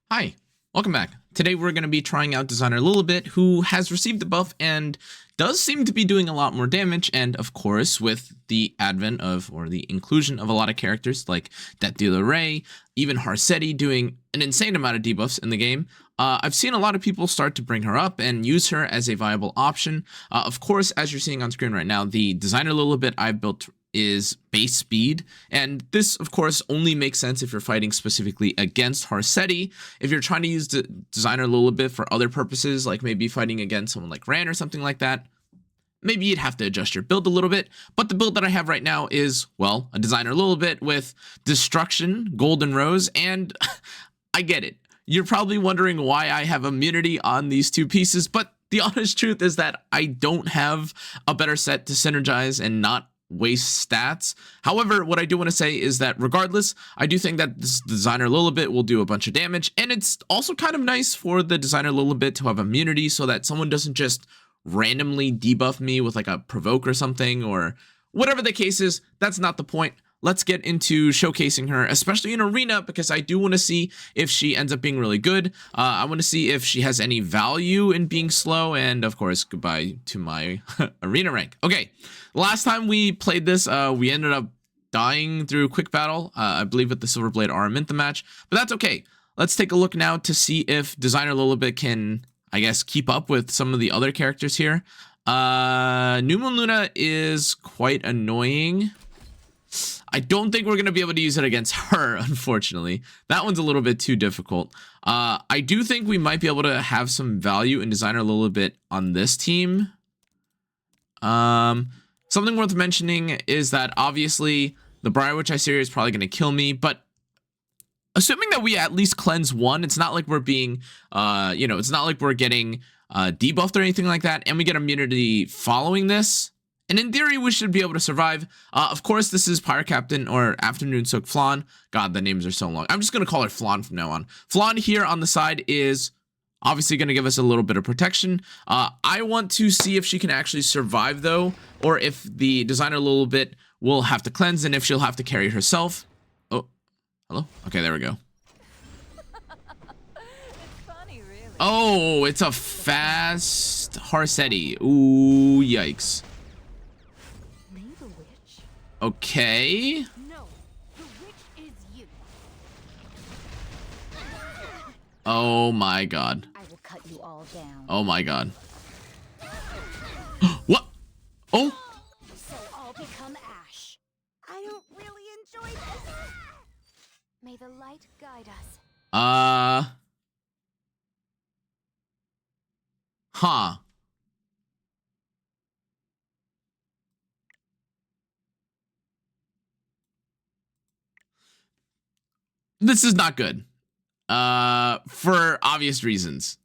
Hi, welcome back. Today we're going to be trying out designer Lilibet, who has received the buff and does seem to be doing a lot more damage, and of course with the advent of, or the inclusion of a lot of characters like that dealer Ray, even Harsetti doing an insane amount of debuffs in the game. I've seen a lot of people start to bring her up and use her as a viable option. Of course, as you're seeing on screen right now, the designer Lilibet I've built is base speed, and this of course only makes sense if you're fighting specifically against Harsetti. If you're trying to use the designer Lilibet for other purposes, like maybe fighting against someone like Ran or something like that, maybe you'd have to adjust your build a little bit. But the build that I have right now is, well, a designer Lilibet with destruction, golden rose, and I get it. You're probably wondering why I have immunity on these two pieces, but the honest truth is that I don't have a better set to synergize and not waste stats. However, what I do want to say is that regardless, I do think that this designer Lilibet will do a bunch of damage, and it's also kind of nice for the designer Lilibet to have immunity so that someone doesn't just randomly debuff me with like a provoke or something, or whatever the case is. That's not the point. Let's get into showcasing her, especially in arena, because I do want to see if she ends up being really good. I want to see if she has any value in being slow, and of course, goodbye to my arena rank. Okay, last time we played this, we ended up dying through quick battle, I believe with the Silverblade Armament the match, but that's okay. Let's take a look now to see if designer Lilibet can, I guess, keep up with some of the other characters here. New Moon Luna is quite annoying. I don't think we're going to be able to use it against her, unfortunately. That one's a little bit too difficult. I do think we might be able to have some value in designer Lilibet on this team. Something worth mentioning is that obviously the Briar Witch I series is probably going to kill me, but assuming that we at least cleanse one, it's not like we're being, it's not like we're getting debuffed or anything like that, and we get immunity following this. And in theory, we should be able to survive. Of course, this is Pyre Captain or Afternoon Soak Flan. God, the names are so long. I'm just going to call her Flan from now on. Flan here on the side is obviously going to give us a little bit of protection. I want to see if she can actually survive, though, or if the designer Lilibet will have to cleanse and if she'll have to carry herself. Oh, hello? Okay, there we go. Oh, it's a fast Harsetti. Ooh, yikes. Okay. No, the witch is you. Oh my god. I will cut you all down. Oh my god. What? Oh. So I'll become ash. I don't really enjoy this. May the light guide us. Huh. This is not good. For obvious reasons.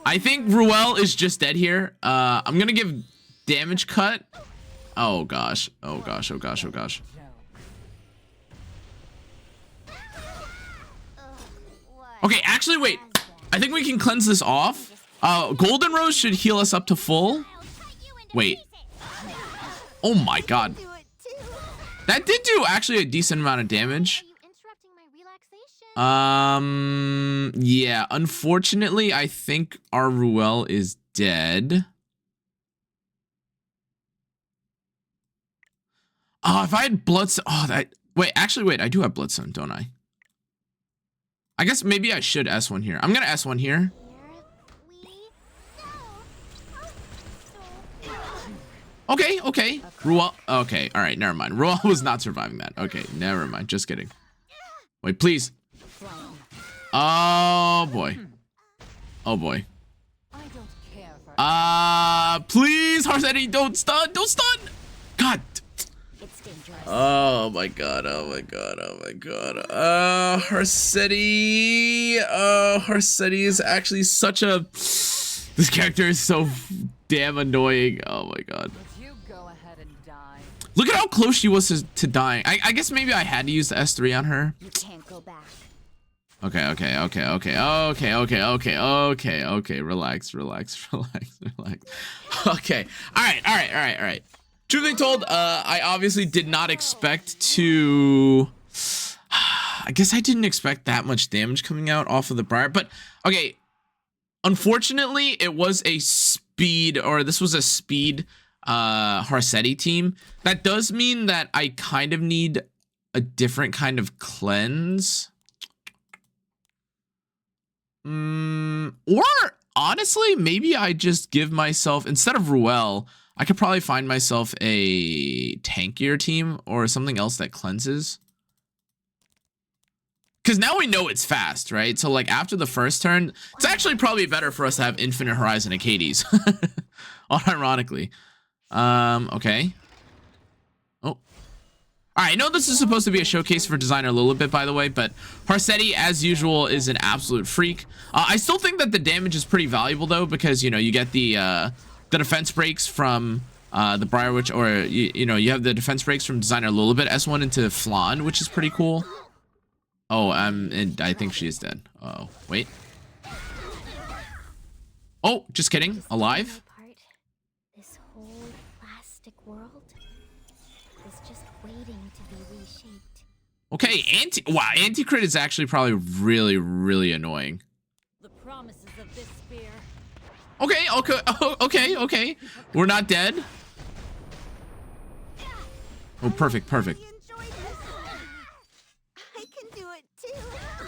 I think Ruel is just dead here. I'm gonna give damage cut. Oh gosh. Oh gosh. Oh gosh. Oh gosh. Okay, actually, wait. I think we can cleanse this off. Golden Rose should heal us up to full. Wait. Oh my god. That did do actually a decent amount of damage. Yeah, unfortunately, I think our Ruel is dead. Oh, if I had Bloodstone, wait, I do have Bloodstone, don't I? I guess maybe I should S1 here. I'm gonna S1 here. Okay. Ruel. Okay, all right, never mind. Ruel was not surviving that. Okay, never mind. Just kidding. Wait, please. Oh boy. Oh boy. Please, Harsetti, don't stun. Don't stun. God. Oh my god. Oh my god. Oh my god. Harsetti. Harsetti is actually such a. This character is so damn annoying. Oh my god. Look at how close she was to dying. I guess maybe I had to use the S3 on her. You can't go back. Okay. Relax. Okay. All right. Truth be told, I obviously did not expect to I guess I didn't expect that much damage coming out off of the Briar, but okay. Unfortunately, it was a speed, or this was a speed Harsetti team. That does mean that I kind of need a different kind of cleanse. Or honestly, maybe I just give myself, instead of Ruel, I could probably find myself a tankier team or something else that cleanses. Because now we know it's fast, right? So like after the first turn, it's actually probably better for us to have Infinite Horizon Acades. Unironically. Okay. Oh. All right, I know this is supposed to be a showcase for designer Lilibet, by the way, but Harsetti, as usual, is an absolute freak. I still think that the damage is pretty valuable, though, because, you know, you get the defense breaks from the Briar Witch, or, you know, you have the defense breaks from designer Lilibet S1 into Flan, which is pretty cool. Oh, I think she is dead. Oh, wait. Oh, just kidding. Alive? This whole plastic world is just waiting to be reshaped. Okay, anti-crit is actually probably really, really annoying. The promises of this spear. Okay. We're not dead. Oh, perfect. Perfect.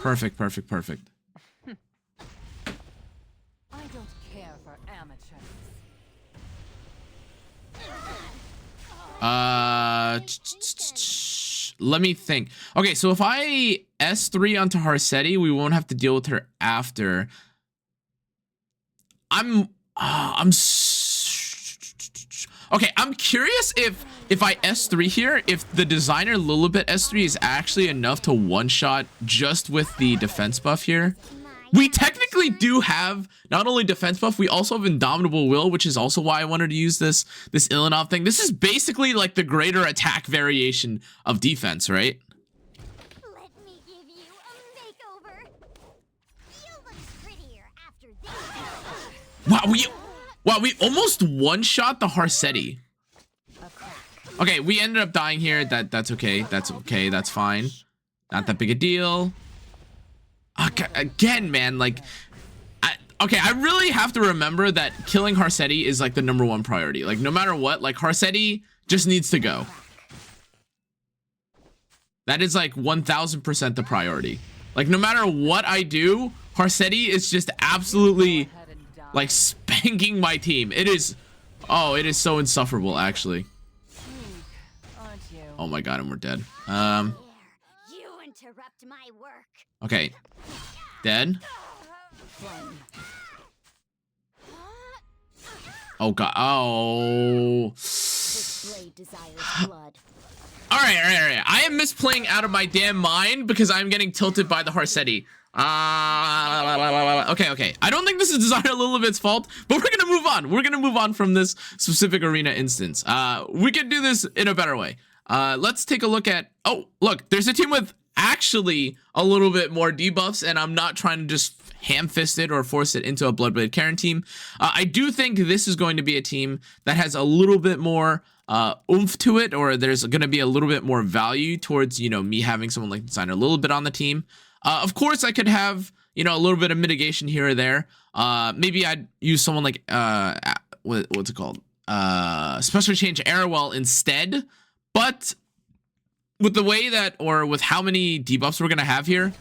I don't care for amateurs. Let me think. Okay, so if I S3 onto Harsetti, we won't have to deal with her after. Okay, I'm curious if I S3 here, if the designer Lilibet S3 is actually enough to one-shot just with the defense buff here. We technically do have not only defense buff, we also have Indomitable Will, which is also why I wanted to use this Ilanov thing. This is basically like the greater attack variation of defense, right? Let me give you a makeover. You look prettier after this. Wow, we almost one-shot the Harsetti. Okay, we ended up dying here. That's okay. That's fine. Not that big a deal. Okay, again, man, like, I really have to remember that killing Harsetti is like the #1 priority. Like, no matter what, like Harsetti just needs to go. That is like 1000% the priority. Like, no matter what I do, Harsetti is just absolutely like spanking my team. It is so insufferable, actually. Oh my god, and we're dead. You interrupt my work. Okay. Dead. Oh god. Oh. This blade desires blood. All right. I am misplaying out of my damn mind because I'm getting tilted by the Harsetti. Okay. I don't think this is designer Lilibet's fault, but we're gonna move on. We're gonna move on from this specific arena instance. We can do this in a better way. Let's take a look at. Oh, look, there's a team with actually a little bit more debuffs, and I'm not trying to just ham-fist it or force it into a Bloodblade Karen team. I do think this is going to be a team that has a little bit more oomph to it, or there's going to be a little bit more value towards, you know, me having someone like designer Lilibet on the team. Of course, I could have, you know, a little bit of mitigation here or there. Maybe I'd use someone like what's it called? Special Change Arrowell instead. But with the way that, or with how many debuffs we're gonna have here,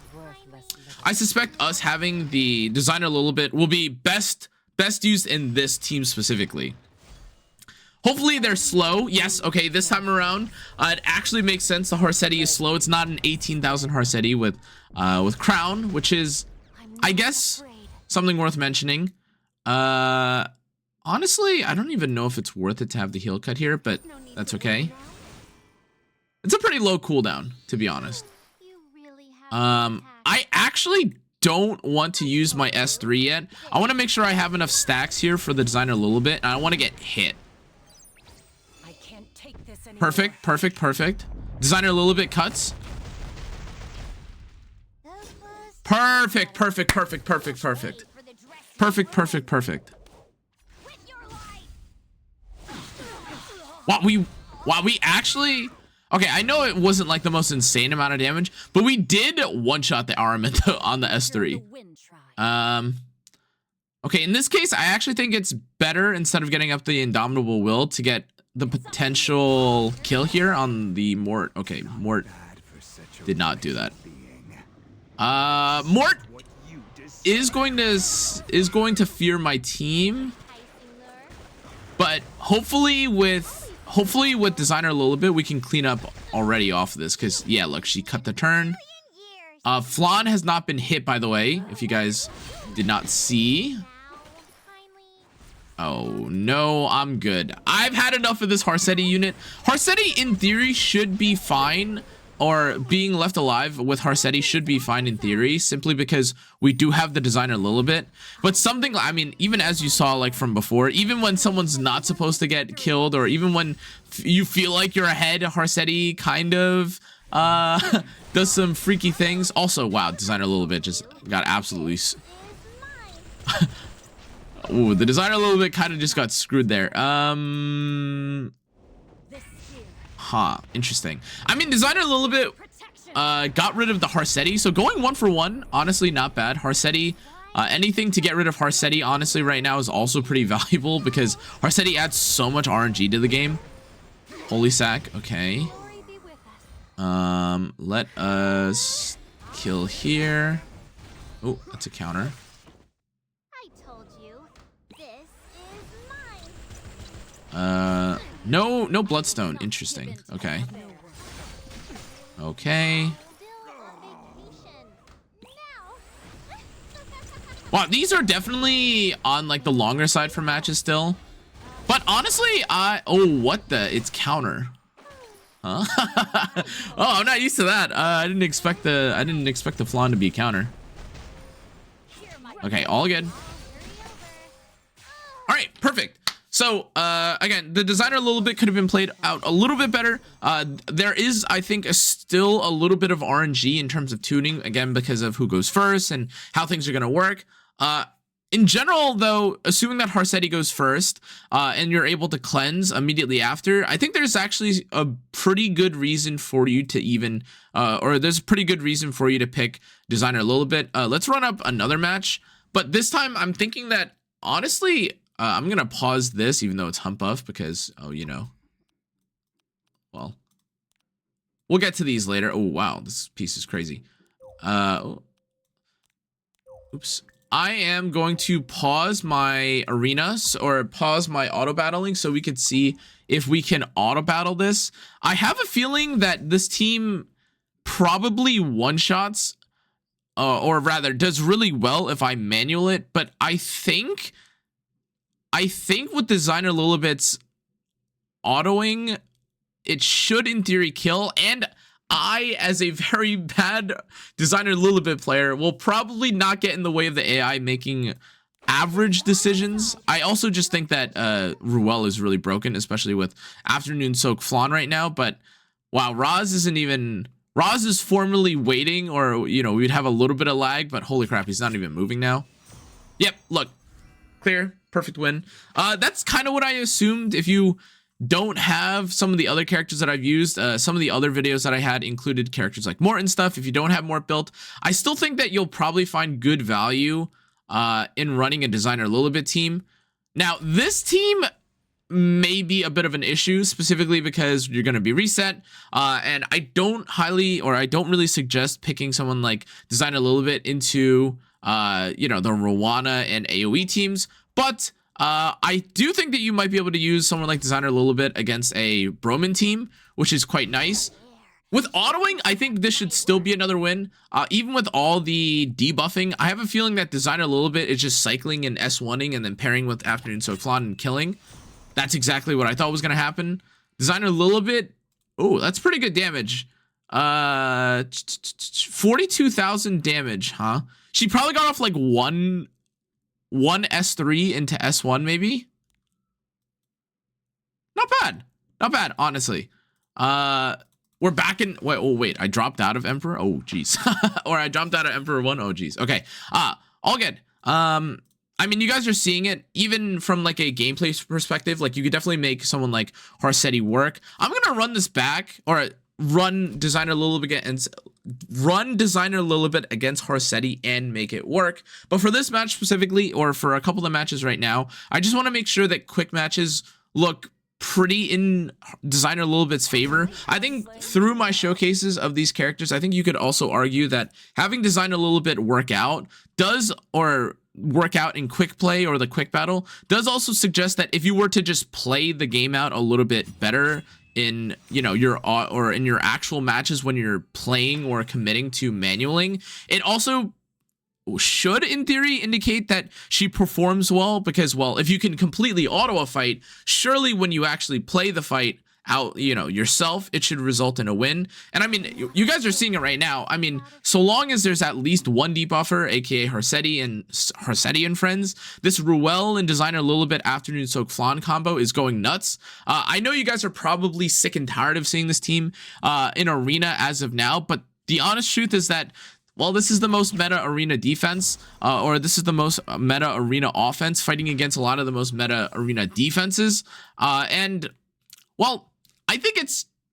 I suspect us having the designer Lilibet will be best used in this team specifically. Hopefully they're slow. Yes, okay, this time around, it actually makes sense. The Harsetti is slow. It's not an 18,000 Harsetti with Crown, which is, I guess, something worth mentioning. Honestly, I don't even know if it's worth it to have the heal cut here, but that's okay. It's a pretty low cooldown, to be honest. I actually don't want to use my S3 yet. I want to make sure I have enough stacks here for the designer Lilibet, and I want to get hit. Perfect. Designer Lilibet cuts. Perfect. Wow, we actually, Okay, I know it wasn't like the most insane amount of damage, but we did one-shot the armament on the S3. Okay, in this case, I actually think it's better, instead of getting up the Indomitable Will, to get the potential kill here on the Mort. Okay, Mort did not do that. Mort is going to fear my team, but hopefully with Designer Lilibet, we can clean up already off of this, because yeah, look, she cut the turn. Flan has not been hit, by the way, if you guys did not see. Oh no, I'm good. I've had enough of this Harsetti unit. Harsetti in theory should be fine, or being left alive with Harsetti should be fine in theory, simply because we do have the Designer Lilibet. But something, I mean, even as you saw like from before, even when someone's not supposed to get killed, or even when you feel like you're ahead, Harsetti kind of does some freaky things. Also, wow, Designer Lilibet just got absolutely ooh, the Designer Lilibet kind of just got screwed there. Interesting. I mean, Designer Lilibet got rid of the Harsetti, so going 1 for 1, honestly, not bad. Harsetti, anything to get rid of Harsetti, honestly, right now is also pretty valuable, because Harsetti adds so much RNG to the game. Holy sack, okay. Let us kill here. Oh, that's a counter. No bloodstone. Interesting. Okay. Okay. Wow, these are definitely on like the longer side for matches still. But honestly, oh, what the? It's counter. Huh? Oh, I'm not used to that. I didn't expect the Flan to be a counter. Okay, all good. All right, perfect. So, again, the Designer Lilibet could have been played out a little bit better. There is, I think, still a little bit of RNG in terms of tuning, again, because of who goes first and how things are going to work. In general, though, assuming that Harsetti goes first, and you're able to cleanse immediately after, I think there's actually a pretty good reason for you to even, or there's a pretty good reason for you to pick Designer Lilibet. Let's run up another match, but this time I'm thinking that, honestly, I'm going to pause this, even though it's hump buff, because, oh, you know, well, we'll get to these later. Oh, wow, this piece is crazy. Oops. I am going to pause my arenas, or pause my auto battling, so we could see if we can auto battle this. I have a feeling that this team probably one-shots, or rather does really well if I manual it, but I think with Designer Lilibet's autoing, it should in theory kill, and I, as a very bad Designer Lilibet player, will probably not get in the way of the AI making average decisions. I also just think that Ruel is really broken, especially with Afternoon Soak Flan right now, but wow, Roz is formally waiting, or, you know, we'd have a little bit of lag, but holy crap, he's not even moving now. Yep, look, clear. Perfect win. That's kind of what I assumed. If you don't have some of the other characters that I've used, some of the other videos that I had included characters like Mort and stuff. If you don't have Mort built, I still think that you'll probably find good value in running a Designer Lilibet team. Now, this team may be a bit of an issue, specifically because you're going to be reset, and I don't really suggest picking someone like Designer Lilibet into you know, the Rwana and AoE teams. But I do think that you might be able to use someone like Designer Lilibet against a Broman team, which is quite nice. With autoing, I think this should still be another win. Even with all the debuffing, I have a feeling that Designer Lilibet is just cycling and S1ing and then pairing with Afternoon Soak Flan and killing. That's exactly what I thought was going to happen. Designer Lilibet, oh, that's pretty good damage. 42,000 damage, huh? She probably got off like one S3 into S1, maybe. Not bad, honestly. We're back in, wait, I dropped out of Emperor. Oh geez. Or I dropped out of Emperor 1. Oh geez. Okay, all good. I mean, you guys are seeing it even from like a gameplay perspective. Like, you could definitely make someone like Harsetti work. I'm gonna run this back, or run Designer Lilibet against Harsetti and make it work. But for this match specifically, or for a couple of matches right now, I just want to make sure that quick matches look pretty in Designer Lilibet's favor. I think through my showcases of these characters, I think you could also argue that having Designer Lilibet work out in quick play or the quick battle does also suggest that if you were to just play the game out a little bit better in, you know, your actual matches when you're playing or committing to manualing, it also should in theory indicate that she performs well, because, well, if you can completely auto a fight, surely when you actually play the fight out, you know, yourself, it should result in a win. And I mean, you guys are seeing it right now. I mean, so long as there's at least one debuffer, aka Harsetti and friends, this Ruel and Designer Lilibet Afternoon Soak Flan combo is going nuts. I know you guys are probably sick and tired of seeing this team in arena as of now, but the honest truth is that, well, this is the most meta arena defense, or this is the most meta arena offense, fighting against a lot of the most meta arena defenses. And, well, I think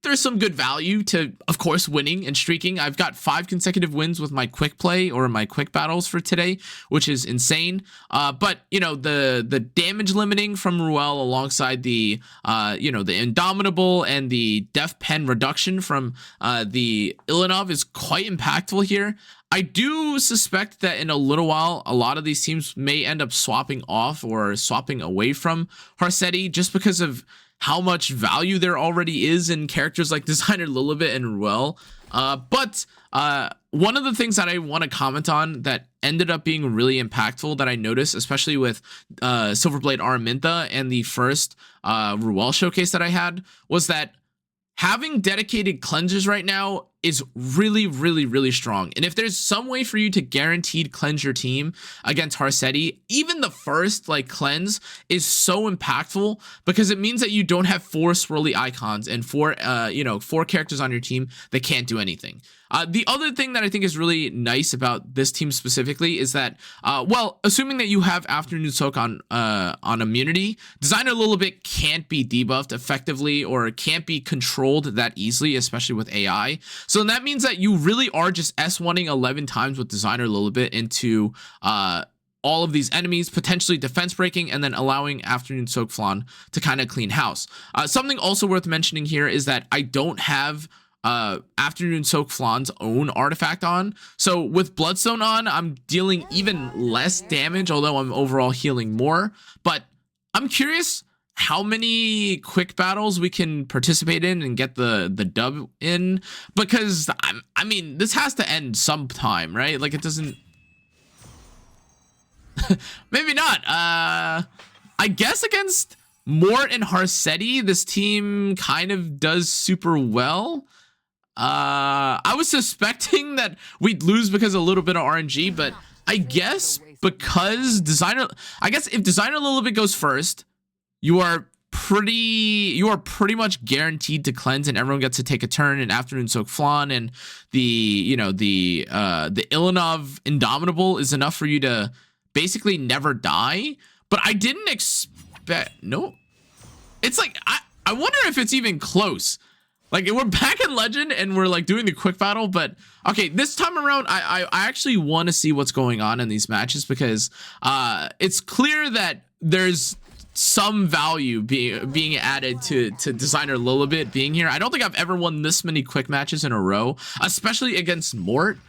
there's some good value to, of course, winning and streaking. I've got 5 consecutive wins with my quick play or my quick battles for today, which is insane. But, you know, the damage limiting from Ruel alongside the, you know, the Indomitable and the Def Pen reduction from the Ilinov is quite impactful here. I do suspect that in a little while, a lot of these teams may end up swapping off or swapping away from Harsetti just because of how much value there already is in characters like Designer Lilibet and Ruel. But one of the things that I want to comment on that ended up being really impactful that I noticed, especially with Silverblade Araminta and the first Ruel showcase that I had, was that having dedicated cleansers right now is really, really, really strong. And if there's some way for you to guaranteed cleanse your team against Harsetti, even the first like cleanse is so impactful, because it means that you don't have 4 swirly icons and 4 characters on your team that can't do anything. The other thing that I think is really nice about this team specifically is that, well, assuming that you have Afternoon Soak on immunity, Designer Lilibet can't be debuffed effectively or can't be controlled that easily, especially with AI. So that means that you really are just S1ing 11 times with Designer Lilibet into all of these enemies, potentially defense breaking, and then allowing Afternoon Soak Flan to kind of clean house. Something also worth mentioning here is that I don't have Afternoon Soak Flan's own artifact on. So with Bloodstone on, I'm dealing even less damage, although I'm overall healing more. But I'm curious how many quick battles we can participate in and get the dub in, because I mean, this has to end sometime, right? Like, it doesn't maybe not. I guess against Mort and Harsetti, this team kind of does super well. I was suspecting that we'd lose because of a little bit of RNG, but I guess because if Designer Lilibet goes first, you are pretty much guaranteed to cleanse, and everyone gets to take a turn. And Afternoon Soak Flan and the Ilinov Indomitable is enough for you to basically never die. But I didn't expect, no. It's like, I wonder if it's even close. Like, we're back in Legend and we're like doing the quick battle, but okay, this time around, I actually want to see what's going on in these matches, because it's clear that there's some value being added to Designer Lilibet being here. I don't think I've ever won this many quick matches in a row, especially against Mort.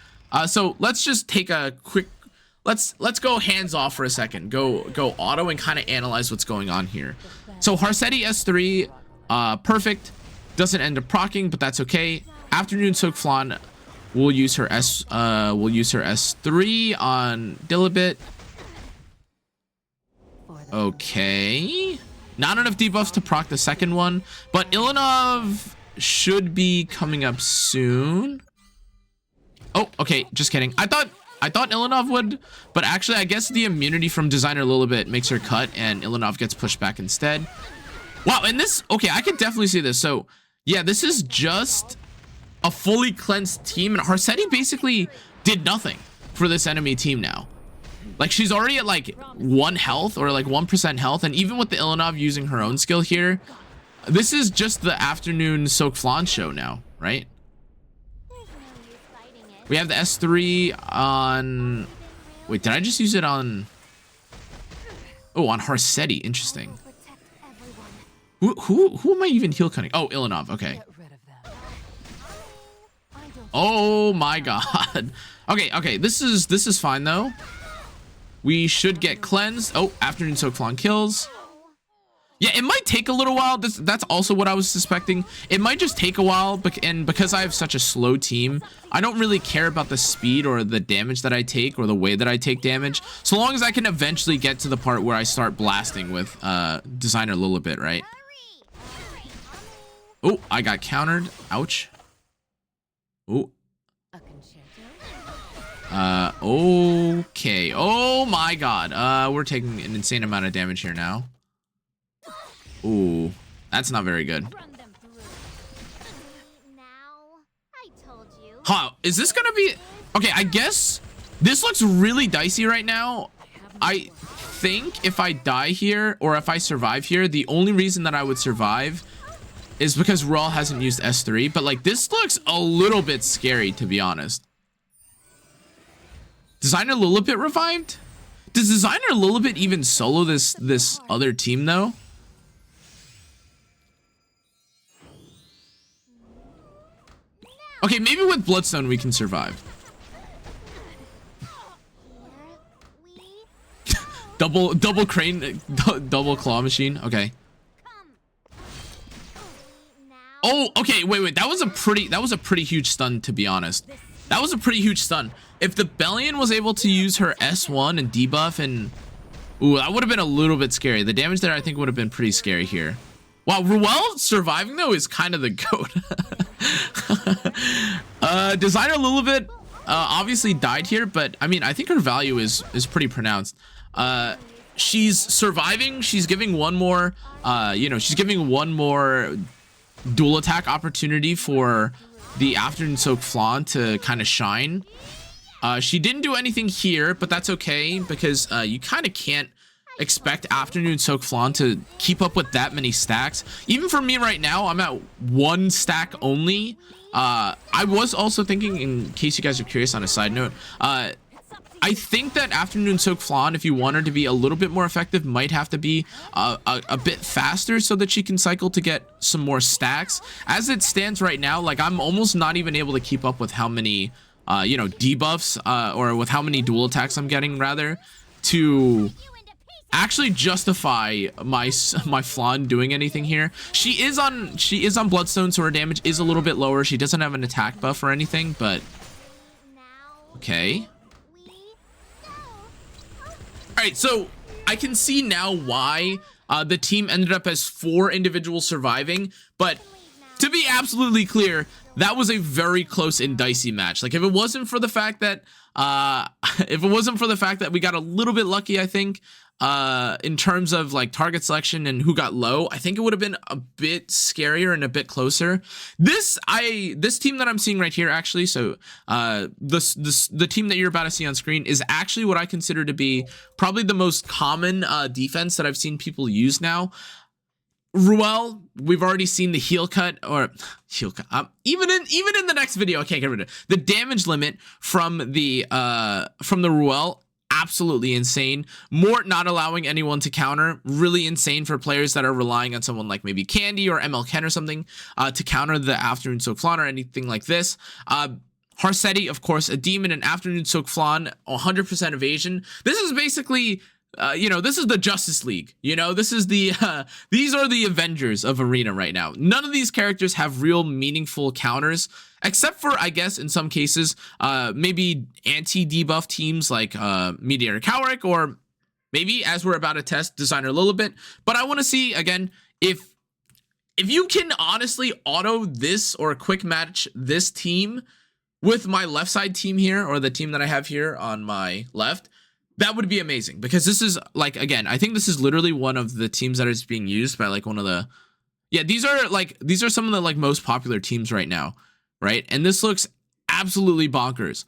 So let's just take a quick, let's go hands off for a second, go auto and kind of analyze what's going on here. So Harsetti S3, perfect. Doesn't end up proccing, but that's okay. Afternoon Soak Flan will use her S3 on Lilibet. Okay. Not enough debuffs to proc the second one, but Ilinov should be coming up soon. Oh, okay, just kidding. I thought Ilinov would, but actually I guess the immunity from Designer Lilibet makes her cut and Ilinov gets pushed back instead. Wow, and this, okay, I could definitely see this. So yeah, this is just a fully cleansed team, and Harsetti basically did nothing for this enemy team now. Like, she's already at like 1 health or like 1% health, and even with the Ilinov using her own skill here, this is just the Afternoon Soak Flan show now. right? There's no use fighting it. We have the S3 on... Wait, did I just use it on... Oh, on Harsetti. Interesting. Protect everyone. Who am I even heal cutting? Oh, Ilanov. Okay. Get rid of them. I don't Oh my god. Okay, this is fine though. We should get cleansed. Oh, afternoon soak flan kills. Yeah, it might take a little while. That's also what I was suspecting. It might just take a while, and because I have such a slow team, I don't really care about the speed or the damage that I take or the way that I take damage, so long as I can eventually get to the part where I start blasting with Designer Lilibet, right? Oh, I got countered. Ouch. Oh. A concerto? Okay. Oh my god. We're taking an insane amount of damage here now. Ooh, that's not very good. run them through. Now, I told you. Huh, is this gonna be... Okay, I guess this looks really dicey right now. I think if I die here, or if I survive here, the only reason that I would survive is because Raw hasn't used S3, but like this looks a little bit scary, to be honest. Designer Lilibet revived? Does Designer Lilibet even solo this other team though? Okay, maybe with Bloodstone we can survive. Double crane, double claw machine. Okay. Oh, okay. Wait. That was a pretty huge stun, to be honest. That was a pretty huge stun. If the Bellion was able to use her S1 and debuff, and ooh, that would have been a little bit scary. The damage there, I think, would have been pretty scary here. Wow, Ruel surviving though is kind of the goat. Designer Lilibet obviously died here, but I mean, I think her value is pretty pronounced. She's surviving. She's giving one more, she's giving one more dual attack opportunity for the afternoon soak flan to kind of shine. She didn't do anything here, but that's okay because you kind of can't expect afternoon soak flan to keep up with that many stacks. Even for me right now, I'm at 1 stack only. I was also thinking, in case you guys are curious on a side note, I think that afternoon soak flan, if you want her to be a little bit more effective, might have to be a bit faster so that she can cycle to get some more stacks. As it stands right now, like I'm almost not even able to keep up with how many debuffs or with how many dual attacks I'm getting, rather, to actually justify my flan doing anything here. She is on Bloodstone, so her damage is a little bit lower. She doesn't have an attack buff or anything, but okay. All right, so I can see now why the team ended up as 4 individuals surviving, but to be absolutely clear, that was a very close and dicey match. Like if it wasn't for the fact that we got a little bit lucky, I think, in terms of like target selection and who got low, I think it would have been a bit scarier and a bit closer. This team that I'm seeing right here, actually, so the team that you're about to see on screen is actually what I consider to be probably the most common defense that I've seen people use now. Ruel, we've already seen the heal cut, or heal cut. Even in the next video, I can't get rid of it. The damage limit from the Ruel, absolutely insane. Mort not allowing anyone to counter, really insane for players that are relying on someone like maybe Candy or ML Ken or something to counter the afternoon soak flan or anything like this. Harsetti, of course, a demon, and afternoon soak flan, 100% evasion. This is basically, this is the Justice League. This is the these are the Avengers of Arena right now. None of these characters have real meaningful counters, except for, I guess, in some cases, maybe anti-debuff teams like Mediator Cowrick, or maybe, as we're about to test, Designer Lilibet. But I want to see, again, if you can honestly auto this or quick match this team with my left side team here, or the team that I have here on my left, that would be amazing, because this is, like, again, I think this is literally one of the teams that is being used by, like, one of the, these are some of the, like, most popular teams right now, right? And this looks absolutely bonkers.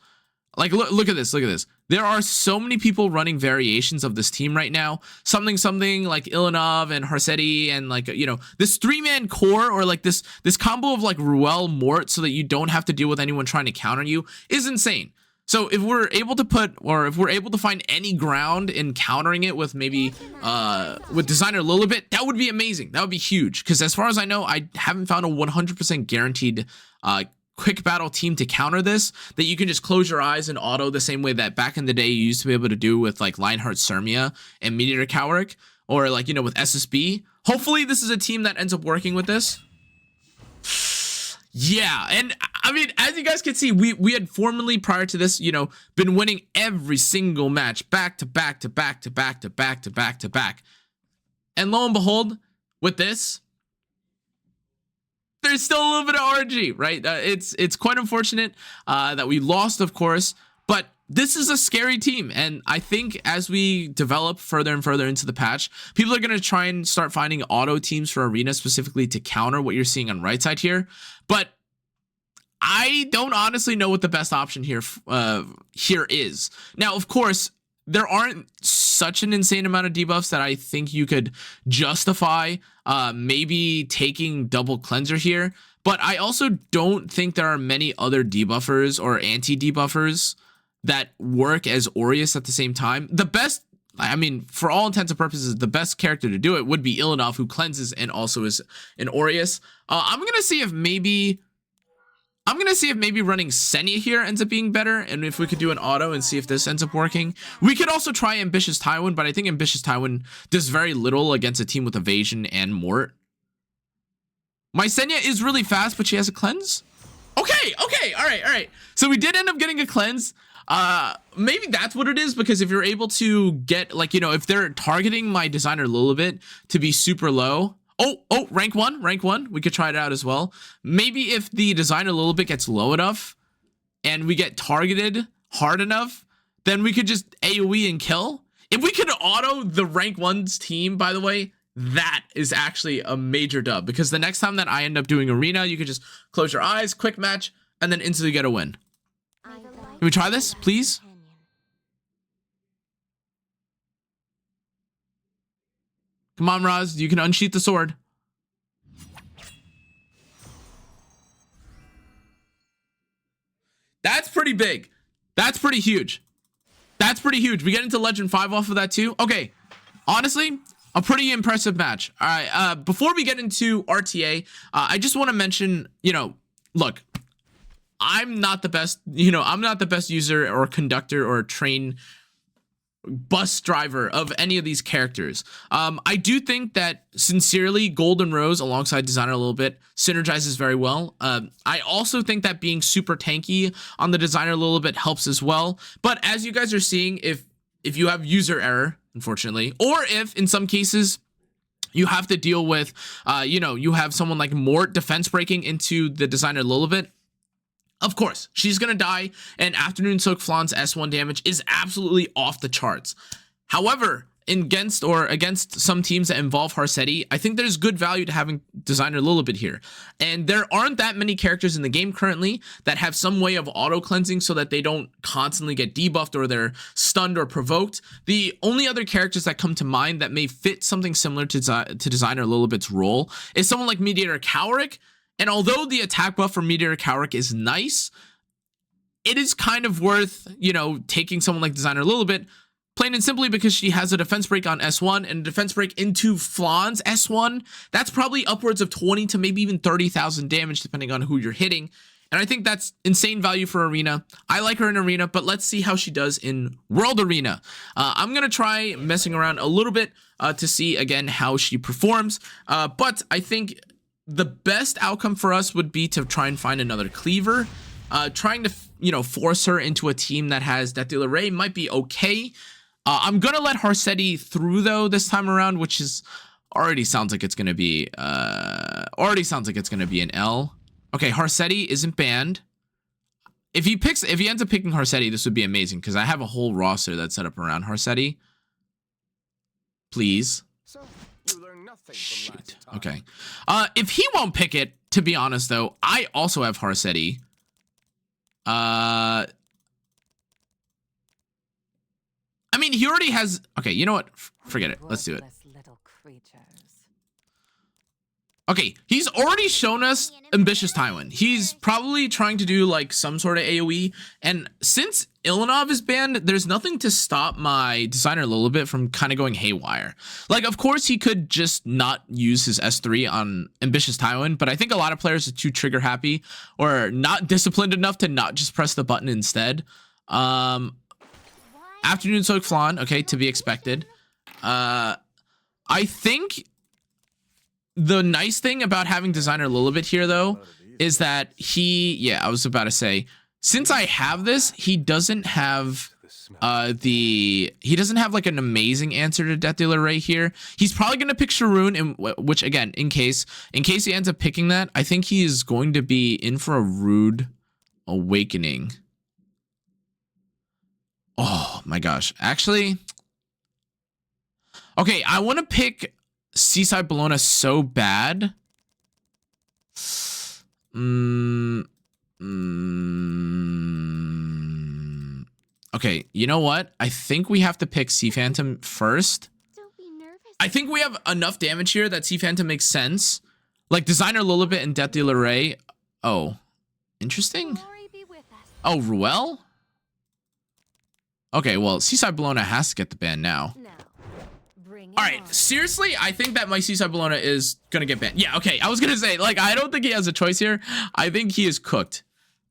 Like, look at this. Look at this. There are so many people running variations of this team right now. Something like Ilinov and Harsetti and like, you know, this 3-man core or like this combo of like Ruel Mort so that you don't have to deal with anyone trying to counter you is insane. So if we're able to find any ground in countering it with maybe with designer Lilibet, that would be amazing. That would be huge. Because as far as I know, I haven't found a 100% guaranteed quick battle team to counter this that you can just close your eyes and auto the same way that back in the day you used to be able to do with like Lionheart Sermia and Meteor Cowric, or like, you know, with SSB. Hopefully this is a team that ends up working with this. Yeah, and I mean, as you guys can see, we had formerly prior to this, you know, been winning every single match back to back to back to back to back to back to back. And lo and behold, with this, there's still a little bit of RNG, right? It's quite unfortunate that we lost, of course, but this is a scary team. And I think as we develop further and further into the patch, people are going to try and start finding auto teams for Arena specifically to counter what you're seeing on right side here. But I don't honestly know what the best option here is. Now, of course, there aren't such an insane amount of debuffs that I think you could justify maybe taking double cleanser here. But I also don't think there are many other debuffers or anti-debuffers that work as Aureus at the same time. The best, I mean, for all intents and purposes, the best character to do it would be Ilinov, who cleanses and also is an Aureus. I'm gonna see if maybe running Senya here ends up being better, and if we could do an auto and see if this ends up working. We could also try Ambitious Tywin, but I think Ambitious Tywin does very little against a team with Evasion and Mort. My Senya is really fast, but she has a cleanse. Okay, all right. So we did end up getting a cleanse. Maybe that's what it is, because if you're able to get, like, you know, if they're targeting my designer Lilibet to be super low. Oh, rank one. We could try it out as well. Maybe if the designer Lilibet gets low enough and we get targeted hard enough, then we could just AoE and kill. If we could auto the rank one's team, by the way, that is actually a major dub, because the next time that I end up doing Arena, you could just close your eyes, quick match, and then instantly get a win. Can we try this, please? Come on, Roz, you can unsheath the sword. That's pretty big. That's pretty huge. We get into Legend 5 off of that too. Okay, honestly, a pretty impressive match. All right, before we get into RTA, I just want to mention, you know, look, I'm not the best user or conductor or train bus driver of any of these characters. I do think that sincerely Golden Rose alongside Designer Lilibet synergizes very well. I also think that being super tanky on the Designer Lilibet helps as well. But as you guys are seeing, if you have user error, unfortunately, or if in some cases you have to deal with, you know, you have someone like Mort defense breaking into the Designer Lilibet, of course, she's going to die, and Afternoon Soak Flan's S1 damage is absolutely off the charts. However, against some teams that involve Harsetti, I think there's good value to having Designer Lilibet here. And there aren't that many characters in the game currently that have some way of auto-cleansing so that they don't constantly get debuffed or they're stunned or provoked. The only other characters that come to mind that may fit something similar to Designer Lilibet's role is someone like Meteor Cowric. And although the attack buff for Meteor Cowric is nice, it is kind of worth, you know, taking someone like Designer Lilibet, plain and simply because she has a defense break on S1 and a defense break into Flan's S1. That's probably upwards of 20 to maybe even 30,000 damage depending on who you're hitting. And I think that's insane value for Arena. I like her in Arena, but let's see how she does in World Arena. I'm going to try messing around a little bit to see, again, how she performs. But I think the best outcome for us would be to try and find another cleaver. Trying to, you know, force her into a team that has Death Dealer Ray might be okay. I'm gonna let Harsetti through though this time around, which is already sounds like it's gonna be an L. Okay, Harsetti isn't banned. If he ends up picking Harsetti, this would be amazing because I have a whole roster that's set up around Harsetti. Please. Shit. Okay. If he won't pick it, to be honest though, I also have Harsetti. mean, he already has. Okay, you know what? Forget it. Let's do it. Okay, he's already shown us Ambitious Tywin. He's probably trying to do like some sort of AoE. And since Ilanov is banned, there's nothing to stop my designer Lilibet from kind of going haywire. Like, of course, he could just not use his S3 on Ambitious Tywin, but I think a lot of players are too trigger happy or not disciplined enough to not just press the button instead. Afternoon Soak Flan, okay, to be expected. I think the nice thing about having designer Lilibet here, though, is that he, I was about to say, since I have this, he doesn't have he doesn't have like an amazing answer to Death Dealer Ray here. He's probably going to pick Sharoon, which again, in case he ends up picking that, I think he is going to be in for a rude awakening. Oh my gosh. Actually, okay, I want to pick Seaside Bologna so bad. Okay, you know what? I think we have to pick Sea Phantom first. Don't be nervous. I think we have enough damage here that Sea Phantom makes sense. Like Designer Lilibet and Death Dealer Ray. Oh, interesting. Glory be with us. Oh, Ruel? Okay, well, Seaside Bologna has to get the ban now. Now, bring it All right, on. seriously, I think that my Seaside Bologna is gonna get banned. Yeah, okay, I was gonna say, like, I don't think he has a choice here. I think he is cooked.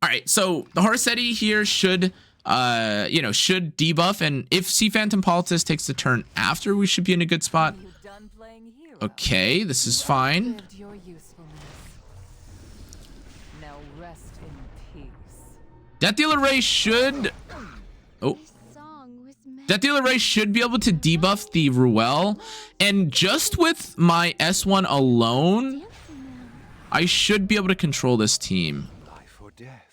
All right, so the Horsetti here should, should debuff, and if Sea Phantom Politis takes the turn after, we should be in a good spot. Okay, this is fine. Now rest in peace. Death Dealer Ray should... Oh. This song was meant Death Dealer Ray should be able to debuff the Ruel, and just with my S1 alone, I should be able to control this team. Life or death.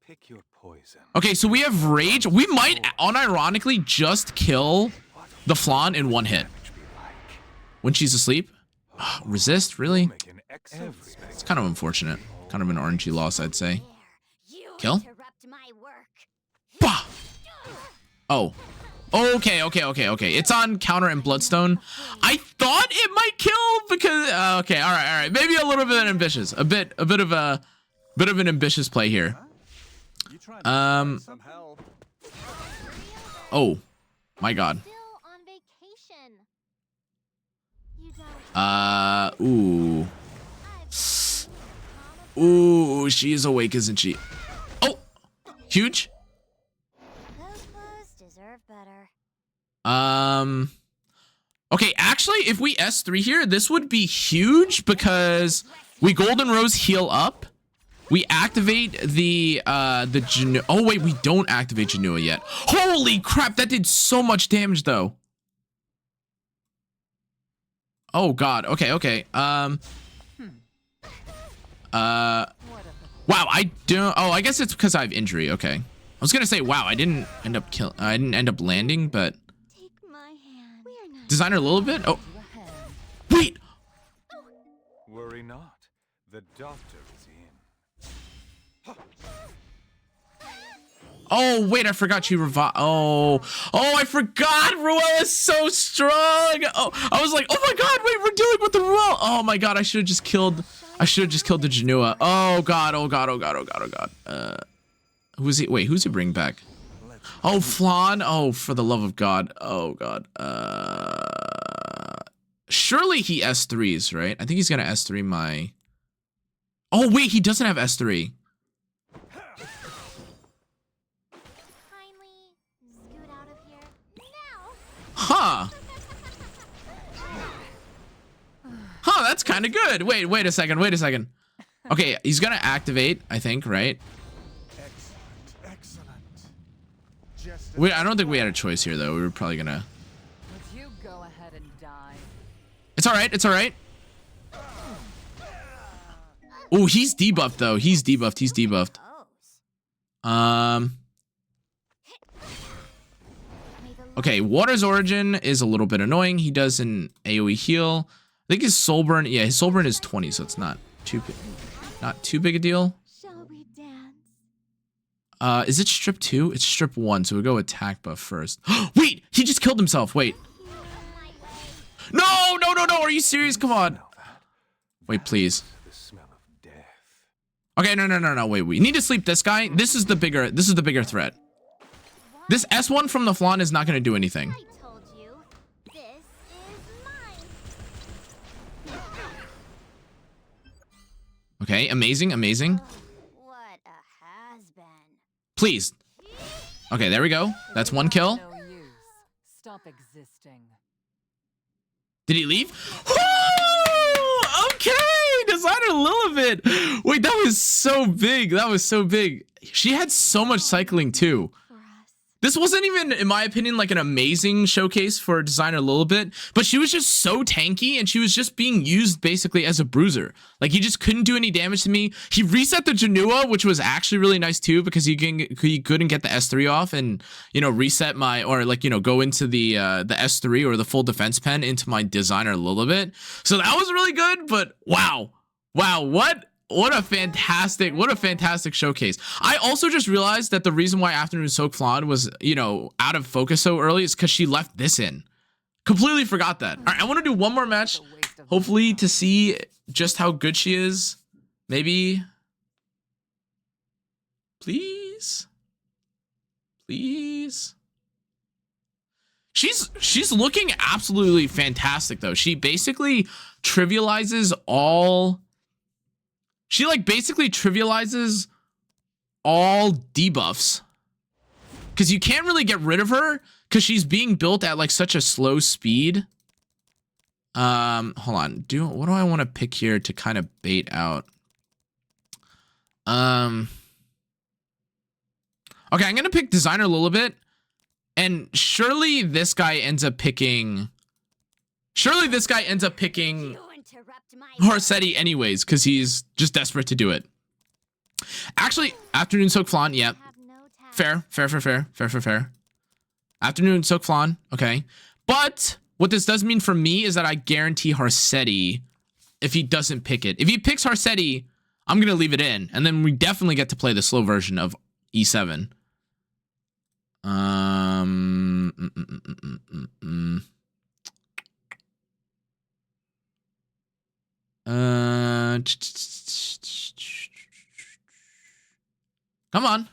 Pick your poison. Okay, so we have Rage. We might unironically just kill the Flan in one hit. When she's asleep. Resist, really? It's kind of unfortunate. Kind of an RNG loss, I'd say. you Kill? interrupt my work. Bah! Oh. Okay. It's on counter and Bloodstone. I thought it might kill because okay, all right. Maybe a little bit ambitious. A bit of an ambitious play here. Oh. My god. Still on vacation. You don't. Ooh, she is awake, isn't she? Oh, huge. Those clothes deserve better. Okay, actually, if we S3 here, this would be huge because we Golden Rose heal up. We activate the Janua. Oh wait, we don't activate Janua yet. Holy crap, that did so much damage though. Oh god. Okay. Wow, I don't. Oh, I guess it's because I have injury. Okay. I was gonna say, wow, I didn't end up landing, but Take my hand. We're not Designer Lilibet. Oh, wait. Worry not. The doctor is in. Oh wait, I forgot you revive. Oh, I forgot. Ruel is so strong. Oh, I was like, oh my god, wait, we're dealing with the Ruel. Oh my god, I should have just killed the Janua. Oh god. Who's he? Wait, who's he bring back? Oh, Flan. Oh, for the love of God. Oh god. Surely he S3s, right? I think he's gonna S3 my. Oh wait, he doesn't have S3. kindly scoot out of here now. Huh. That's kind of good. Wait a second. Okay, he's gonna activate, I think, right? Excellent. I don't think we had a choice here, though. We were probably gonna... Would you go ahead and die? It's alright. Oh, he's debuffed, though. He's debuffed. Okay, Water's Origin is a little bit annoying. He does an AoE heal. I think his Soul Burn... Yeah, his Soul Burn is 20, so it's not too big a deal. Shall we dance? Is it strip 2? It's strip 1, so we'll go attack buff first. Wait, he just killed himself. Wait. No. Are you serious? Come on. Wait, please. The smell of death. Okay, no. Wait, we need to sleep this guy. This is the bigger threat. This S1 from the Flan is not going to do anything. I told you, this is mine. Okay, amazing. What a has-been. Please. Okay, there we go. That's one kill. No use. Stop existing. Did he leave? Woo! Okay, designer Lilibet. Wait, that was so big. She had so much cycling too. For us. This wasn't even, in my opinion, like an amazing showcase for designer Lilibet, but she was just so tanky and she was just being used basically as a bruiser. Like he just couldn't do any damage to me. He reset the Janua, which was actually really nice too, because he couldn't get the S3 off and, you know, reset my, or like, you know, go into the S3 or the full defense pen into my designer Lilibet. So that was really good, but wow, what a fantastic showcase. I also just realized that the reason why Afternoon Soak Flan was, you know, out of focus so early is because she left this in. Completely forgot that. All right, I want to do one more match, hopefully to see just how good she is. Maybe. Please. She's looking absolutely fantastic though. She basically trivializes all... She like basically trivializes all debuffs because you can't really get rid of her because she's being built at like such a slow speed. Hold on. What do I want to pick here to kind of bait out? Okay, I'm gonna pick designer Lilibet, and surely this guy ends up picking. Harsetti anyways, because he's just desperate to do it. Actually, Afternoon Soak Flan, yeah. Fair. Afternoon Soak Flan, okay. But what this does mean for me is that I guarantee Harsetti if he doesn't pick it. If he picks Harsetti, I'm going to leave it in. And then we definitely get to play the slow version of E7. Come on.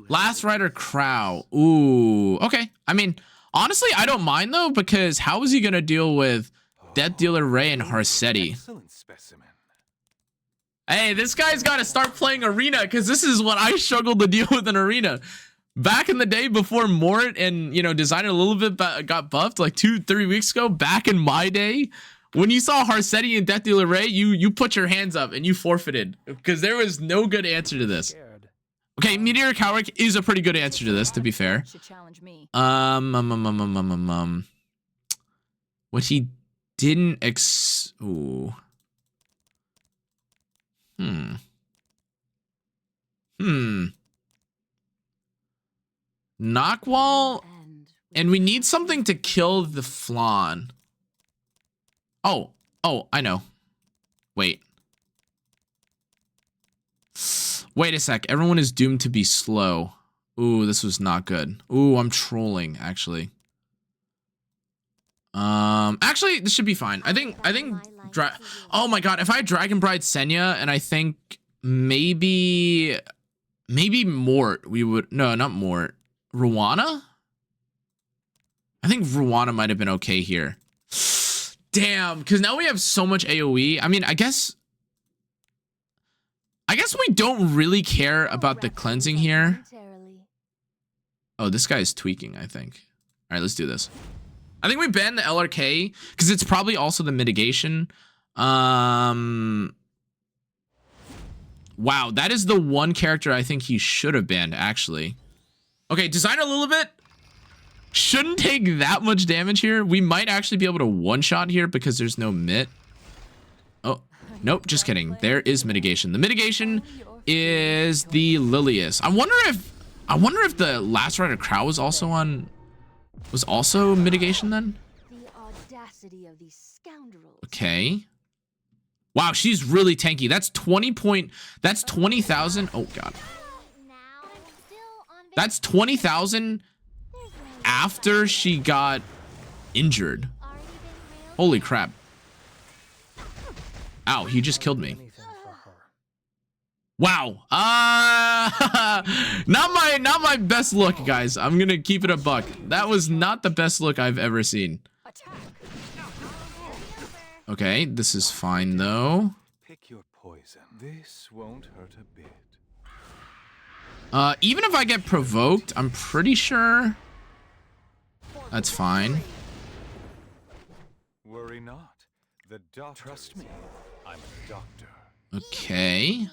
Last Rider Crow. Ooh, okay. I mean, honestly, I don't mind though, because how is he gonna deal with Death Dealer Ray and Harsetti? Excellent specimen. Hey, this guy's got to start playing Arena, because this is what I struggled to deal with in Arena. Back in the day before Mort and, you know, designer Lilibet got buffed like 2-3 weeks ago, back in my day, when you saw Harsetti and Death Dealer Ray, you put your hands up and you forfeited, because there was no good answer to this. Okay, Meteor Cowrick is a pretty good answer to this, to be fair. What he didn't ooh. Knockwall, and we need something to kill the Flan. Oh, I know. Wait a sec. Everyone is doomed to be slow. Ooh, this was not good. Ooh, I'm trolling, actually. Actually, this should be fine. I think oh my god, if I had Dragon Bride Senya, and I think maybe Mort, we would, no, not Mort. Ruana? I think Ruana might have been okay here. Damn, because now we have so much AoE. I mean, I guess we don't really care about the cleansing here. Oh, this guy is tweaking, I think. All right, let's do this. I think we ban the LRK because it's probably also the mitigation. Wow, that is the one character I think he should have banned, actually. Okay, designer Lilibet shouldn't take that much damage here. We might actually be able to one-shot here because there's no mit. Oh, nope, just kidding. There is mitigation. The mitigation is the Lilius. I wonder if the Last Rider Crow was also mitigation then? The audacity of these scoundrels. Okay. Wow, she's really tanky. That's 20,000. Oh god. That's 20,000 after she got injured. Holy crap. Ow, he just killed me. Wow. Not my best look, guys. I'm gonna keep it a buck. That was not the best look I've ever seen. Okay, this is fine though. Pick your poison. This won't hurt a bit. Even if I get provoked, I'm pretty sure that's fine. Worry not. The doctor. Trust me. I'm a doctor. Okay.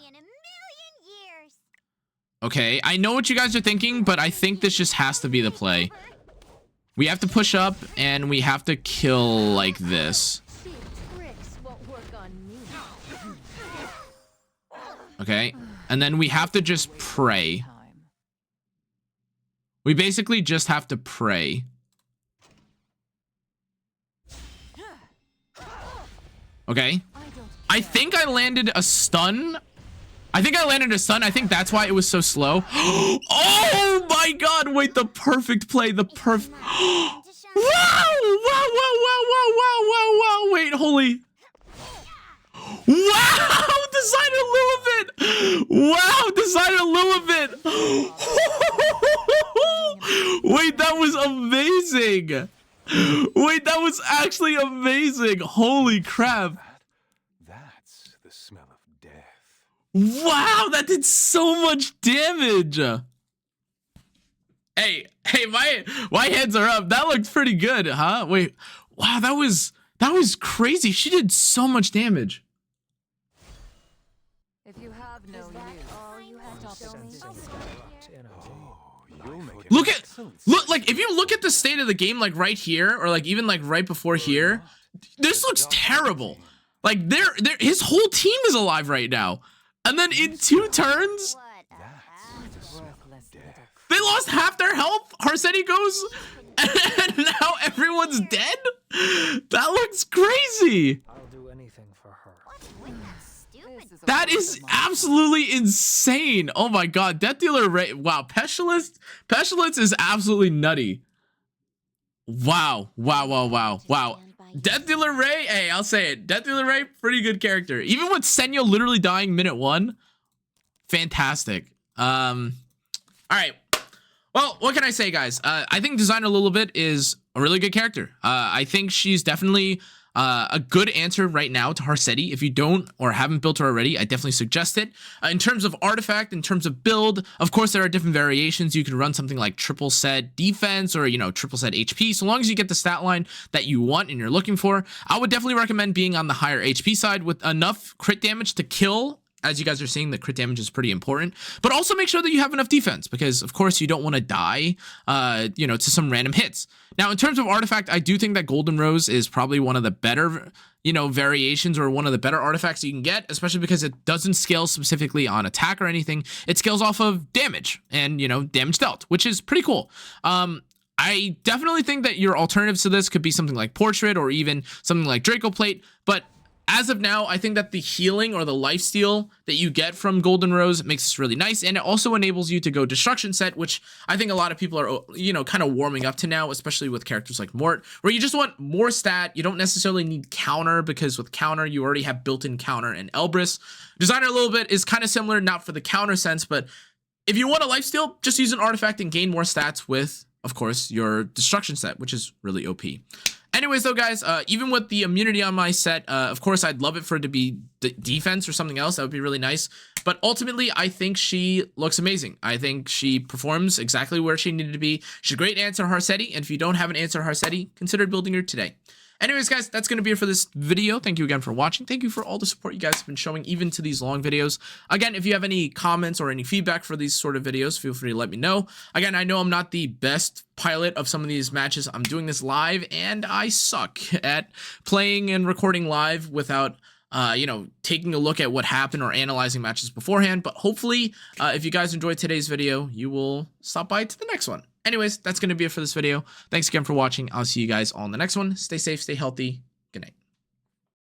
Okay, I know what you guys are thinking, but I think this just has to be the play. We have to push up and we have to kill like this. Okay, and then we have to just pray. We basically just have to pray. Okay. I think I landed a stun. I think that's why it was so slow. Oh my god, wait, the perfect play, the perfect. Wow, wow, wait, holy. Wow, designer Lilibet. Wow, designer Lilibet. Wait, that was amazing. Wait, that was actually amazing. Holy crap. That's the smell of death. Wow, that did so much damage. Hey, my heads are up. That looked pretty good, huh? Wait, wow, that was crazy. She did so much damage. If you have no use, Look, like if you look at the state of the game, like right here, or like even like right before here, this looks terrible. Like his whole team is alive right now, and then in 2 turns, they lost half their health. Harsetti goes, and now everyone's dead. That looks crazy. I'll do anything for her. That is absolutely insane. Oh my god, Death Dealer Ray. Wow, Pestilence is absolutely nutty. Wow. Death Dealer Ray, hey, I'll say it. Death Dealer Ray, pretty good character. Even with Senyo literally dying minute 1, fantastic. All right. Well, what can I say, guys? I think Designer Lilibet is a really good character. I think she's definitely a good answer right now to Harsetti. If you don't or haven't built her already, I definitely suggest it. In terms of artifact, in terms of build, of course, there are different variations. You can run something like triple set defense or, you know, triple set HP. So long as you get the stat line that you want and you're looking for, I would definitely recommend being on the higher HP side with enough crit damage to kill. As you guys are seeing, the crit damage is pretty important, but also make sure that you have enough defense because, of course, you don't want to die, you know, to some random hits. Now, in terms of artifact, I do think that Golden Rose is probably one of the better, you know, variations or one of the better artifacts you can get, especially because it doesn't scale specifically on attack or anything. It scales off of damage and, you know, damage dealt, which is pretty cool. I definitely think that your alternatives to this could be something like Portrait or even something like Draco Plate, but as of now, I think that the healing or the lifesteal that you get from Golden Rose makes this really nice, and it also enables you to go Destruction Set, which I think a lot of people are, you know, kind of warming up to now, especially with characters like Mort, where you just want more stat. You don't necessarily need counter, because with counter, you already have built-in counter and Elbrus. Designer Lilibet is kind of similar, not for the counter sense, but if you want a lifesteal, just use an artifact and gain more stats with, of course, your Destruction Set, which is really OP. Anyways, though, guys, even with the immunity on my set, of course, I'd love it for it to be defense or something else. That would be really nice. But ultimately, I think she looks amazing. I think she performs exactly where she needed to be. She's a great answer Harsetti, and if you don't have an answer Harsetti, consider building her today. Anyways, guys, that's going to be it for this video. Thank you again for watching. Thank you for all the support you guys have been showing, even to these long videos. Again, if you have any comments or any feedback for these sort of videos, feel free to let me know. Again, I know I'm not the best pilot of some of these matches. I'm doing this live, and I suck at playing and recording live without, you know, taking a look at what happened or analyzing matches beforehand. But hopefully, if you guys enjoyed today's video, you will stop by to the next one. Anyways, that's going to be it for this video. Thanks again for watching. I'll see you guys on the next one. Stay safe, stay healthy,